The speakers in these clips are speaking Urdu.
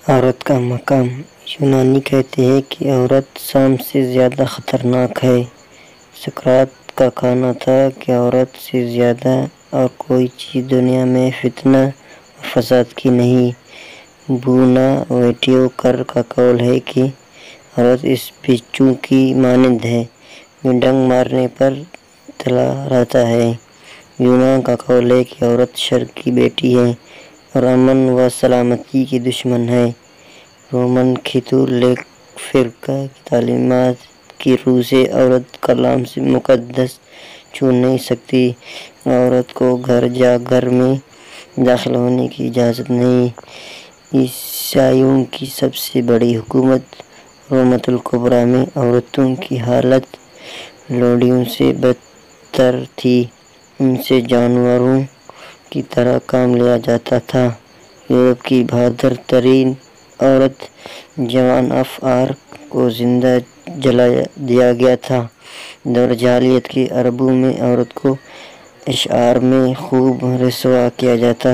عورت کا مقام۔ یونانی کہتے ہیں کہ عورت سام سے زیادہ خطرناک ہے۔ سقراط کا کہنا تھا کہ عورت سے زیادہ اور کوئی چیز دنیا میں فتنہ و فساد کی نہیں۔ بوناویٹیوکر کا قول ہے کہ عورت اس بچھو کی مانند ہے جو ڈنک مارنے پر تلا رہتا ہے۔ یونان کا قول ہے کہ عورت شر کی بیٹی ہے اور امن و سلامتی کی دشمن ہے۔ رومن کیتھولک فرقہ کی تعلیمات کی روح سے عورت کلام سے مقدس چھو نہیں سکتی۔ عورت کو گھر میں داخل ہونے کی اجازت نہیں۔ عیسائیوں کی سب سے بڑی حکومت رومۃ الکبریٰ میں عورتوں کی حالت لوڈیوں سے بدتر تھی۔ ان سے جانوروں کی طرح کام لیا جاتا تھا۔ یورپ کی بہادر ترین عورت جوان آف آرک کو زندہ جلا دیا گیا تھا۔ دور جاہلیت کے عربوں میں عورت کو اشعار میں خوب رسوا کیا جاتا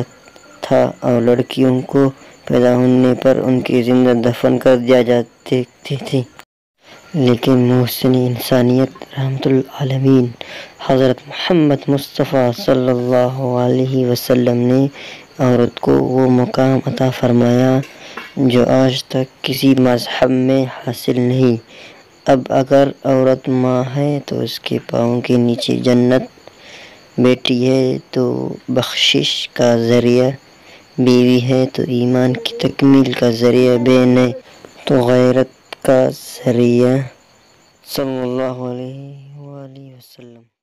تھا اور لڑکیوں کو پیدا ہونے پر ان کے زندہ دفن کر دیا جاتے تھے۔ لیکن محسن انسانیت رحمت العالمین حضرت محمد مصطفیٰ صلی اللہ علیہ وسلم نے عورت کو وہ مقام عطا فرمایا جو آج تک کسی مذہب میں حاصل نہیں۔ اب اگر عورت ماں ہے تو اس کے پاؤں کے نیچے جنت، بیٹی ہے تو بخشش کا ذریعہ، بیوی ہے تو ایمان کی تکمیل کا ذریعہ، بہن ہے تو غیرت کا ذریعہ۔ صلی اللہ علیہ وآلہ وسلم۔